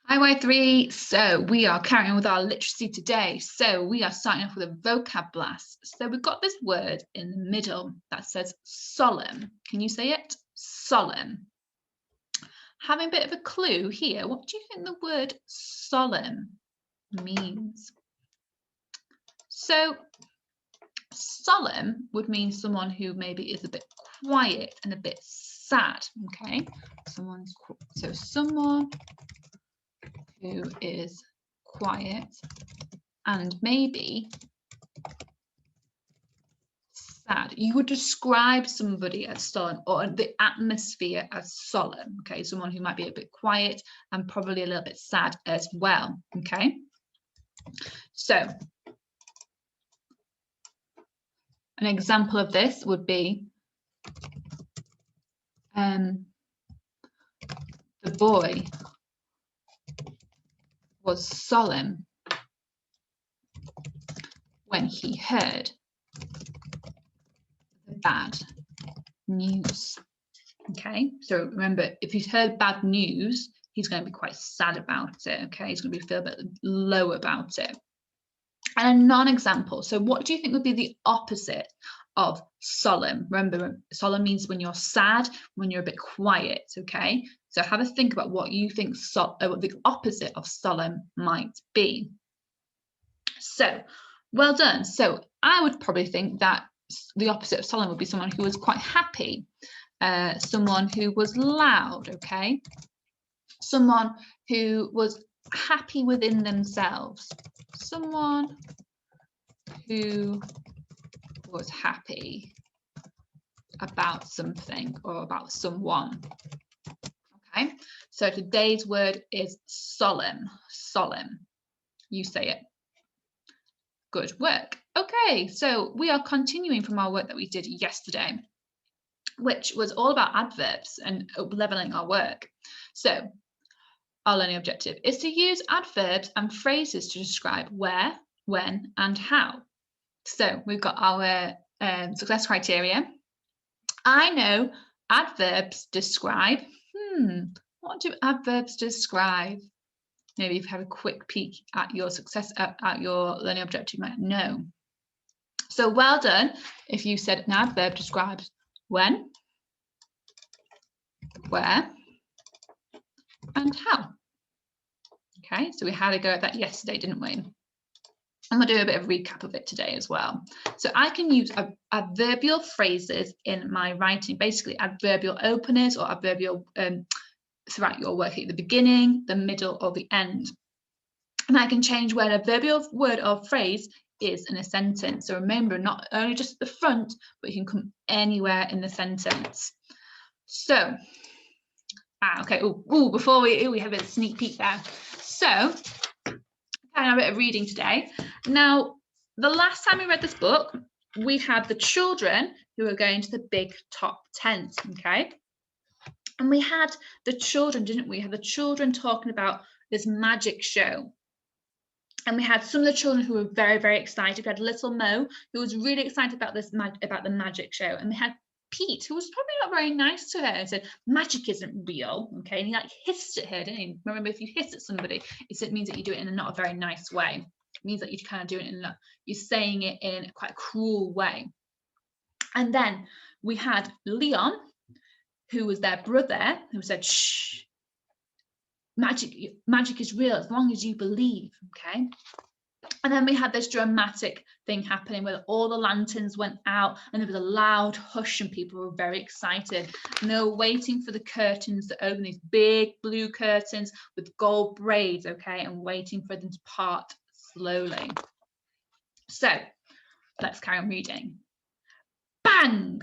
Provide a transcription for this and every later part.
IY3, so we are carrying on with our literacy today. So we are starting off with a vocab blast. So we've got this word in the middle that says solemn. Can you say it? Solemn. Having a bit of a clue here, what do you think the word solemn means? So solemn would mean someone who maybe is a bit quiet and a bit sad, okay? Someone who is quiet and maybe sad. You would describe somebody as solemn, or the atmosphere as solemn, okay? Someone who might be a bit quiet and probably a little bit sad as well, okay? So an example of this would be the boy was solemn when he heard the bad news. Okay, so remember, if he's heard bad news, he's going to be quite sad about it. Okay, he's going to feel a bit low about it. And a non-example. So what do you think would be the opposite of solemn? Remember, solemn means when you're sad, when you're a bit quiet. Okay, so have a think about what you think what the opposite of solemn might be. So well done. So I would probably think that the opposite of solemn would be someone who was quite happy, someone who was loud, okay? Someone who was happy within themselves, someone who was happy about something or about someone. Okay, so today's word is solemn. Solemn. You say it. Good work. Okay, so we are continuing from our work that we did yesterday, which was all about adverbs and leveling our work. So our learning objective is to use adverbs and phrases to describe where, when, and how. So we've got our success criteria. I know adverbs describe. What do adverbs describe? Maybe if you have a quick peek at your at your learning objective, you might know. So well done if you said an adverb describes when, where, and how. Okay, so we had a go at that yesterday, didn't we? I'm going to do a bit of a recap of it today as well. So I can use adverbial phrases in my writing, basically adverbial openers or adverbial throughout your work at the beginning, the middle, or the end. And I can change where an adverbial word or phrase is in a sentence. So remember, not only just at the front, but you can come anywhere in the sentence. So, okay, before we have a sneak peek there. So, kind of a bit of reading today. Now, the last time we read this book, we had the children who were going to the big top tent, okay? And we had the children, didn't we? We had the children talking about this magic show. And we had some of the children who were very, very excited. We had little Mo, who was really excited about about the magic show. And we had Pete, who was probably not very nice to her, and said, magic isn't real, okay? And he like hissed at her, didn't he? Remember, if you hiss at somebody, it means that you do it in a not a very nice way. It means that you kind of do it you're saying it in quite a cruel way. And then we had Leon, who was their brother, who said, shh, magic is real as long as you believe, okay? And then we had this dramatic thing happening where all the lanterns went out and there was a loud hush and people were very excited. And they were waiting for the curtains to open, these big blue curtains with gold braids, okay, and waiting for them to part slowly. So let's carry on reading. Bang!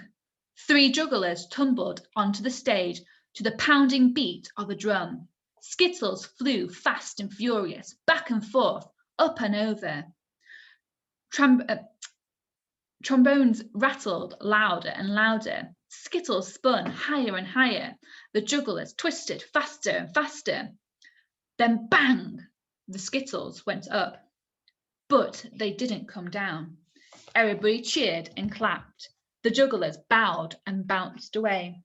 3 jugglers tumbled onto the stage to the pounding beat of a drum. Skittles flew fast and furious, back and forth, up and over. Trombones rattled louder and louder. Skittles spun higher and higher. The jugglers twisted faster and faster. Then bang! The skittles went up. But they didn't come down. Everybody cheered and clapped. The jugglers bowed and bounced away.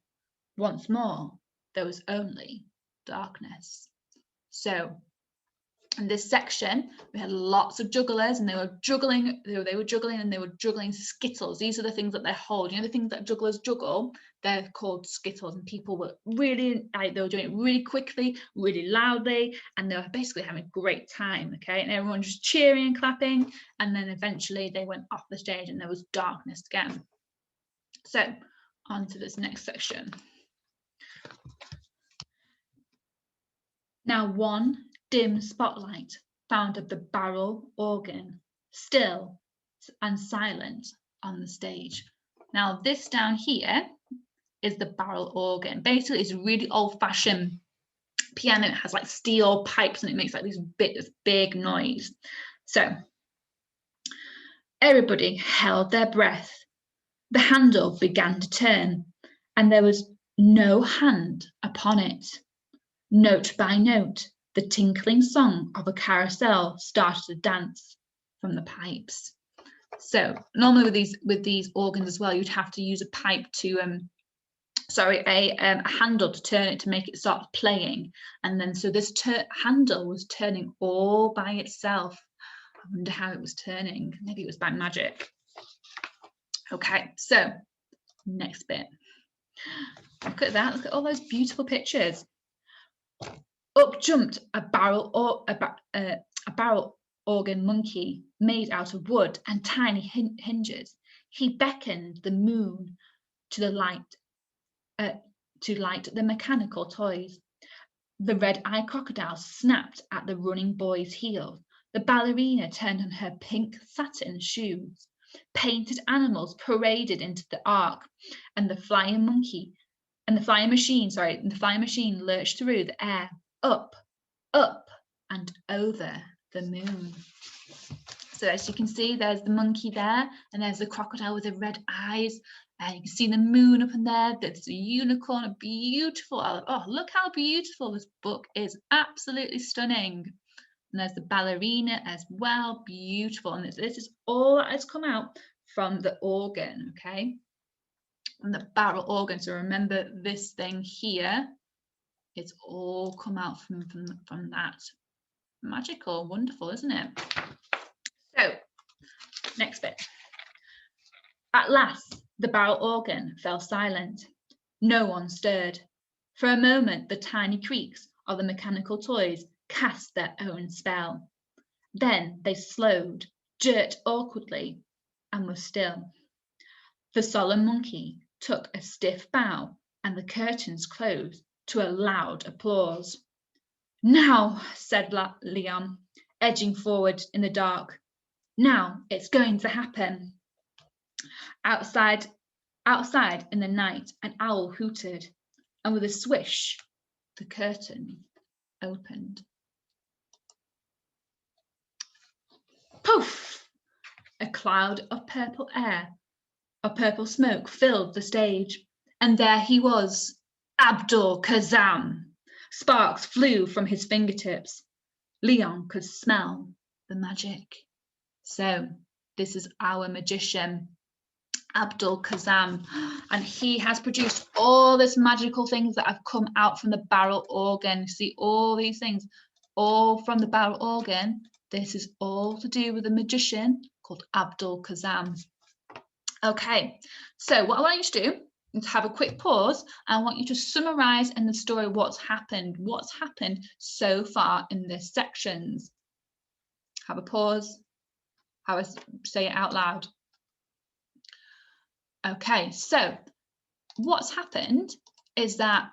Once more, there was only darkness. So In this section, we had lots of jugglers, and they were juggling. They were juggling, and they were juggling skittles. These are the things that they hold. You know, the things that jugglers juggle. They're called skittles, and people were really they were doing it really quickly, really loudly, and they were basically having a great time. Okay, and everyone just cheering and clapping. And then eventually they went off the stage, and there was darkness again. So on to this next section. Now one dim spotlight found of the barrel organ, still and silent on the stage. Now this down here is the barrel organ. Basically, it's a really old-fashioned piano. It has like steel pipes, and it makes like this big noise. So everybody held their breath. The handle began to turn, and there was no hand upon it. Note by note, the tinkling song of a carousel started to dance from the pipes. So normally with these organs as well, you'd have to use a pipe to a handle to turn it to make it start playing, and then so this handle was turning all by itself. I wonder how it was turning. Maybe it was by magic. Okay, so next bit. Look at that. Look at all those beautiful pictures. Up jumped a barrel organ monkey made out of wood and tiny hinges. He beckoned the moon to light the mechanical toys. The red-eyed crocodile snapped at the running boy's heels. The ballerina turned on her pink satin shoes. Painted animals paraded into the ark, and the flying machine lurched through the air, up, and over the moon. So as you can see, there's the monkey there, and there's the crocodile with the red eyes, and you can see the moon up in there. There's a unicorn, a beautiful. Oh, look how beautiful this book is! Absolutely stunning. And there's the ballerina as well, beautiful. And this is all that has come out from the organ, okay? And the barrel organ. So remember this thing here. It's all come out from that. Magical, wonderful, isn't it? So, next bit. At last, the barrel organ fell silent. No one stirred. For a moment, the tiny creaks of the mechanical toys cast their own spell. Then they slowed, jerked awkwardly, and were still. The solemn monkey took a stiff bow, and the curtains closed to a loud applause. Now, said Leon, edging forward in the dark. Now it's going to happen. Outside in the night, an owl hooted, and with a swish, the curtain opened. Poof! A cloud of purple smoke filled the stage, and there he was, Abdul Kazam. Sparks flew from his fingertips. Leon could smell the magic. So this is our magician, Abdul Kazam, and he has produced all these magical things that have come out from the barrel organ. See all these things, all from the barrel organ. This is all to do with a magician called Abdul Kazam. Okay, so what I want you to do is have a quick pause. I want you to summarize in the story what's happened so far in this sections. Have a pause. Say it out loud. Okay, so what's happened is that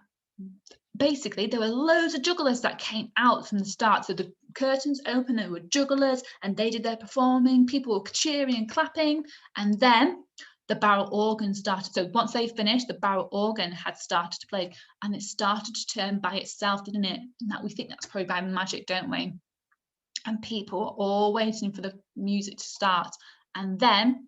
basically there were loads of jugglers that came out from the start. So the curtains opened, there were jugglers, and they did their performing. People were cheering and clapping, and then the barrel organ started. So once they finished, the barrel organ had started to play, and it started to turn by itself, didn't it? And that we think that's probably by magic, don't we? And people were all waiting for the music to start, and then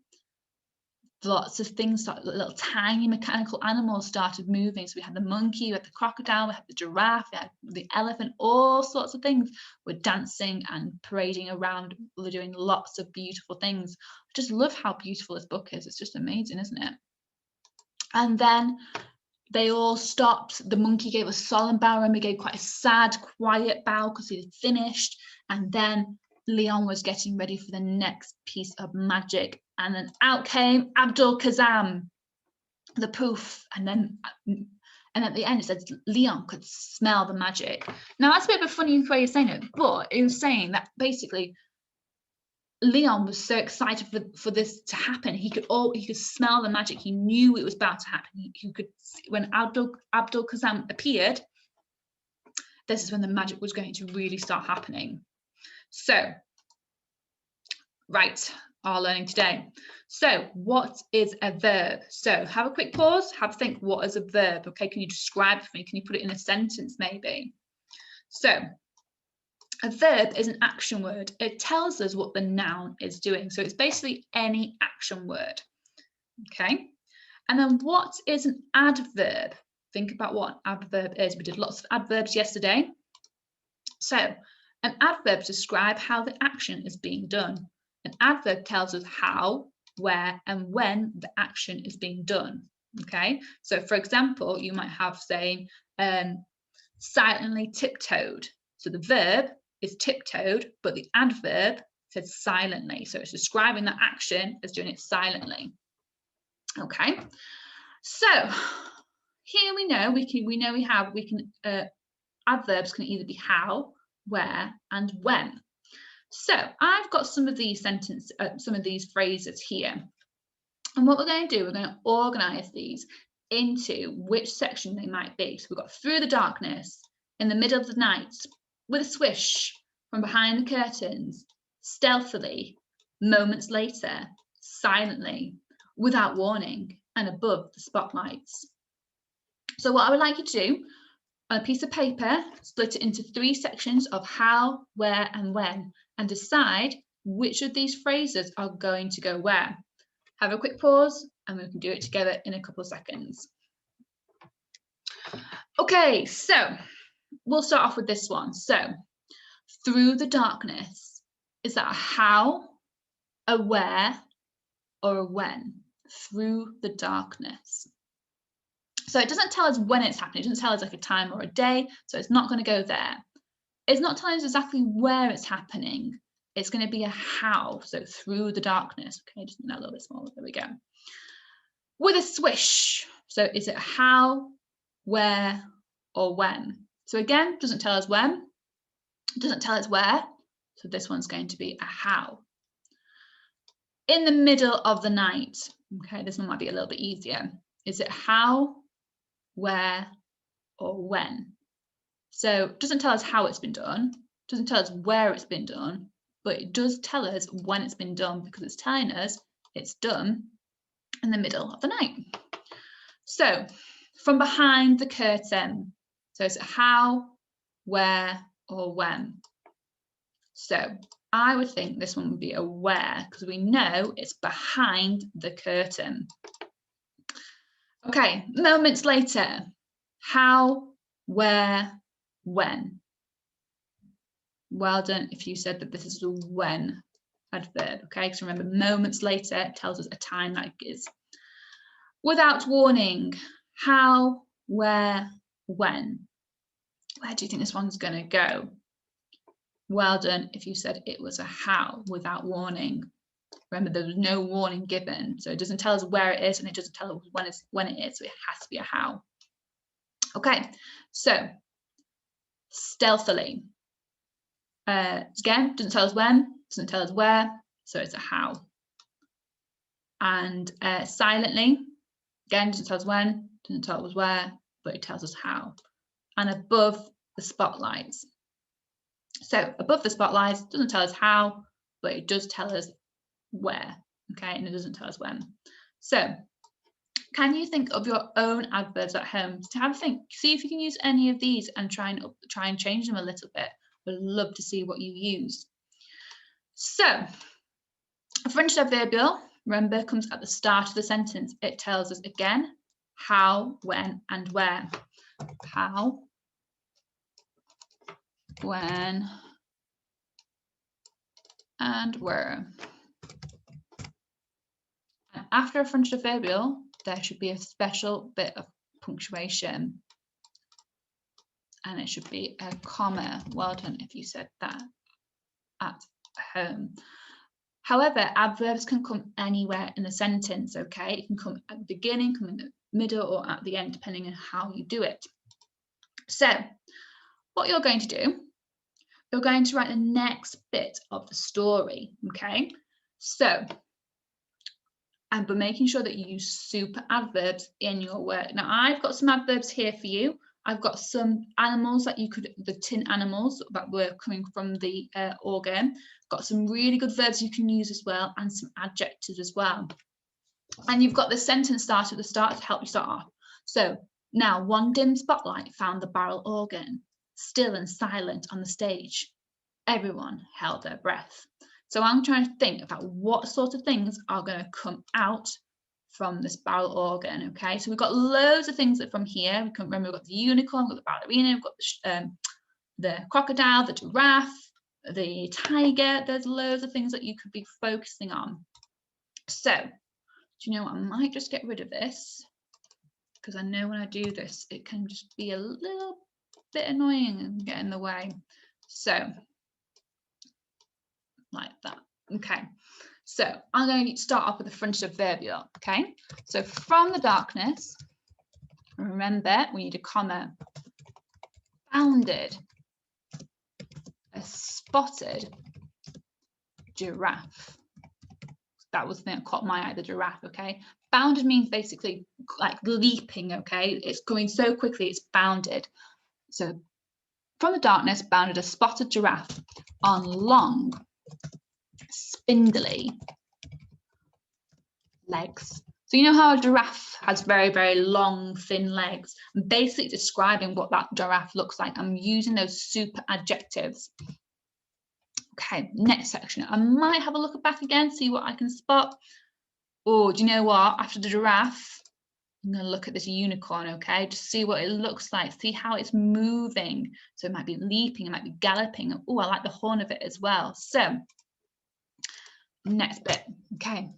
lots of things started, little tiny mechanical animals started moving. So we had the monkey, we had the crocodile, we had the giraffe, we had the elephant, all sorts of things were dancing and parading around. They're doing lots of beautiful things. I just love how beautiful this book is. It's just amazing, isn't it? And then They all stopped. The monkey gave a solemn bow. Remember, he gave quite a sad, quiet bow because he had finished. And then Leon was getting ready for the next piece of magic. And then out came Abdul Kazam, the poof. And at the end, it says Leon could smell the magic. Now, that's a bit of a funny way of saying it, but it was saying that basically Leon was so excited for this to happen. He could smell the magic. He knew it was about to happen. He could see, when Abdul Kazam appeared, this is when the magic was going to really start happening. So, right, our learning today. So, what is a verb? So, have a quick pause, have a think, what is a verb? Okay, can you describe it for me? Can you put it in a sentence maybe? So, a verb is an action word. It tells us what the noun is doing. So it's basically any action word. Okay. And then what is an adverb? Think about what adverb is. We did lots of adverbs yesterday. So an adverb describes how the action is being done. An adverb tells us how, where, and when the action is being done. Okay. So for example, you might have saying silently tiptoed. So the verb is tiptoed, but the adverb says silently. So it's describing that action as doing it silently. Okay. So here we know adverbs can either be how, where, and when. So I've got some of these phrases here. And what we're going to do, we're going to organize these into which section they might be. So we've got through the darkness, in the middle of the night, with a swish, from behind the curtains, stealthily, moments later, silently, without warning, and above the spotlights. So what I would like you to do, on a piece of paper, split it into 3 sections of how, where, and when, and decide which of these phrases are going to go where. Have a quick pause, and we can do it together in a couple of seconds. Okay, so we'll start off with this one. So, through the darkness, is that a how, a where, or a when? Through the darkness. So it doesn't tell us when it's happening. It doesn't tell us like a time or a day. So it's not going to go there. It's not telling us exactly where it's happening. It's going to be a how. So through the darkness. Okay, just make that a little bit smaller. There we go. With a swish. So is it how, where, or when? So again, doesn't tell us when. It doesn't tell us where. So this one's going to be a how. In the middle of the night. Okay, this one might be a little bit easier. Is it how, where, or when? So it doesn't tell us how it's been done. It doesn't tell us where it's been done. But it does tell us when it's been done, because it's telling us it's done in the middle of the night. So from behind the curtain. So it's how, where, or when. So I would think this one would be a where, because we know it's behind the curtain. Okay, moments later. How, where, when. Well done if you said that this is a when adverb. Okay, so remember, moments later tells us a time that is. Without warning. How, where, when. Where do you think this one's going to go? Well done if you said it was a how, without warning. Remember, there was no warning given, so it doesn't tell us where it is, and it doesn't tell us when it is, so it has to be a how. Okay, so stealthily. Again, doesn't tell us when, doesn't tell us where, so it's a how. And silently, again, doesn't tell us when, doesn't tell us where, but it tells us how. And above the spotlights. So above the spotlights doesn't tell us how, but it does tell us where, okay, and it doesn't tell us when. So can you think of your own adverbs at home? To have a think, see if you can use any of these and try and change them a little bit. Would love to see what you use. So a French adverbial, remember, comes at the start of the sentence. It tells us again how, when, and where. How, when, and where. And after a French adverbial, there should be a special bit of punctuation. And it should be a comma. Well done if you said that at home. However, adverbs can come anywhere in a sentence, okay? It can come at the beginning, come in the middle, or at the end, depending on how you do it. So, what you're going to do, you're going to write the next bit of the story, okay? So, and but making sure that you use super adverbs in your work. Now, I've got some adverbs here for you. I've got some animals that you could, the tin animals that were coming from the organ. Got some really good verbs you can use as well, and some adjectives as well. And you've got the sentence starter at the start to help you start off. So now, one dim spotlight found the barrel organ, still and silent on the stage. Everyone held their breath. So I'm trying to think about what sort of things are going to come out from this barrel organ, okay? So we've got loads of things that from here. We can remember we've got the unicorn, we've got the ballerina, we've got the crocodile, the giraffe, the tiger. There's loads of things that you could be focusing on. So, do you know what? I might just get rid of this, because I know when I do this, it can just be a little bit annoying and get in the way. So, like that. Okay. So I'm going to start off with the fronted adverbial, okay? So from the darkness, remember, we need a comma. Bounded a spotted giraffe. That was the thing that caught my eye, the giraffe, okay? Bounded means basically like leaping, okay? It's going so quickly, it's bounded. So from the darkness, bounded a spotted giraffe on long, spindly legs. So you know how a giraffe has very, very long, thin legs? I'm basically describing what that giraffe looks like. I'm using those super adjectives. Okay, next section. I might have a look back again, see what I can spot. Oh, do you know what? After the giraffe, I'm going to look at this unicorn, okay? Just see what it looks like, see how it's moving. So it might be leaping, it might be galloping. Oh, I like the horn of it as well. So, next bit, okay.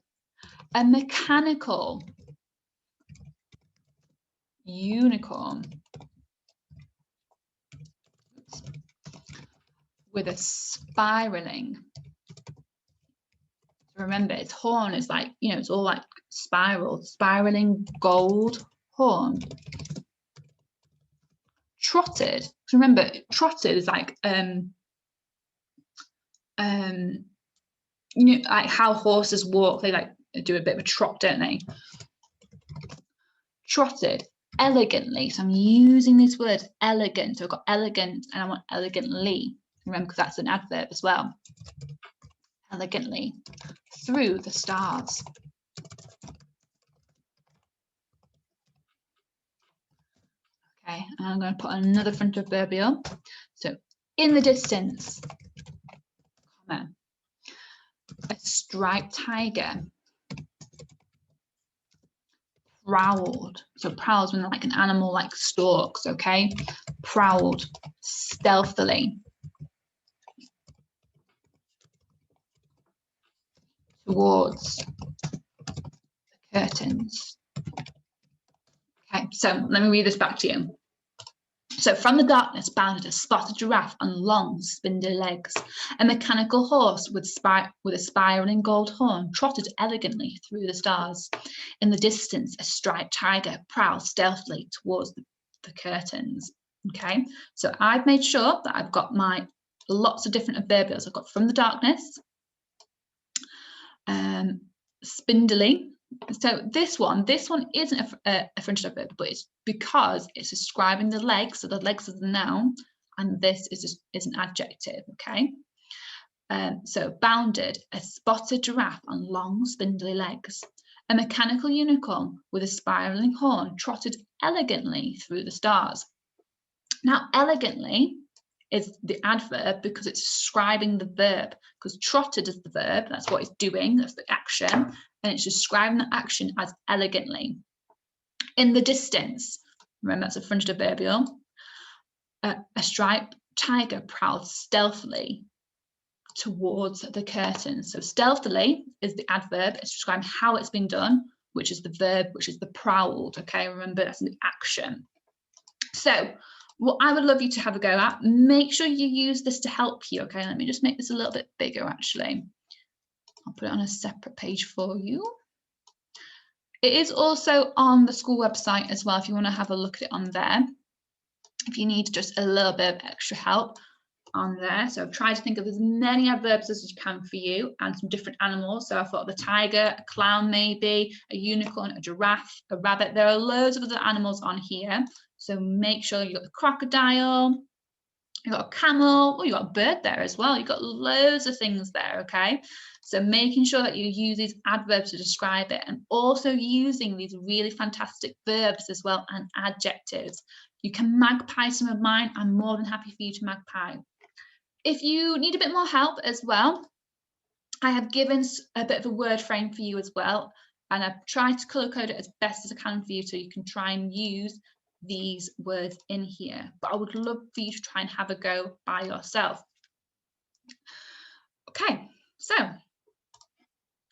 A mechanical unicorn with a spiraling. Remember, its horn is like, you know, it's all like spiraling gold horn. Trotted. So remember, trotted is like you know, like how horses walk, they like do a bit of a trot, don't they? Trotted elegantly. So I'm using this word elegant. So I've got elegant and I want elegantly. Remember, because that's an adverb as well. Elegantly through the stars. Okay, and I'm going to put another front adverbial. So in the distance, comma, a striped tiger prowled. So prowls when like an animal like stalks, okay? Prowled stealthily towards the curtains. Okay, so let me read this back to you. So from the darkness bounded a spotted giraffe on long, spindly legs. A mechanical horse with a spiraling gold horn trotted elegantly through the stars. In the distance, a striped tiger prowled stealthily towards the curtains. Okay, so I've made sure that I've got my lots of different adverbials. I've got from the darkness, spindly. So this one isn't a fronted adverb, but it's because it's describing the legs. So the legs is the noun, and this is an adjective. Okay. So bounded, a spotted giraffe on long, spindly legs. A mechanical unicorn with a spiraling horn trotted elegantly through the stars. Now, elegantly is the adverb because it's describing the verb, because trotted is the verb, that's what it's doing, that's the action, and it's describing the action as elegantly. In the distance, remember that's a fronted adverbial, a striped tiger prowled stealthily towards the curtains. So stealthily is the adverb, it's describing how it's been done, which is the verb, which is the prowled. Okay, remember that's an action. So what I would love you to have a go at, make sure you use this to help you. Okay, let me just make this a little bit bigger actually. I'll put it on a separate page for you. It is also on the school website as well if you want to have a look at it on there. If you need just a little bit of extra help on there. So I've tried to think of as many adverbs as you can for you and some different animals. So I thought of a tiger, a clown maybe, a unicorn, a giraffe, a rabbit. There are loads of other animals on here. So make sure you've got the crocodile, you've got a camel, oh, you've got a bird there as well. You've got loads of things there, okay? So making sure that you use these adverbs to describe it and also using these really fantastic verbs as well and adjectives. You can magpie some of mine. I'm more than happy for you to magpie. If you need a bit more help as well, I have given a bit of a word frame for you as well. And I've tried to colour code it as best as I can for you so you can try and use these words in here. But I would love for you to try and have a go by yourself. Okay, so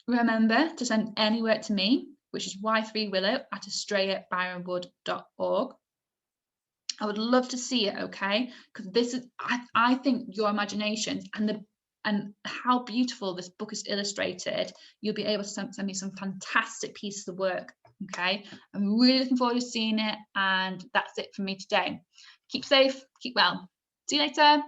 remember to send any work to me, which is y3willow@australia.byronwood.org. I would love to see it, okay? Because this is, I think your imagination and how beautiful this book is illustrated, you'll be able to send me some fantastic pieces of work, okay? I'm really looking forward to seeing it, and that's it from me today. Keep safe, keep well. See you later.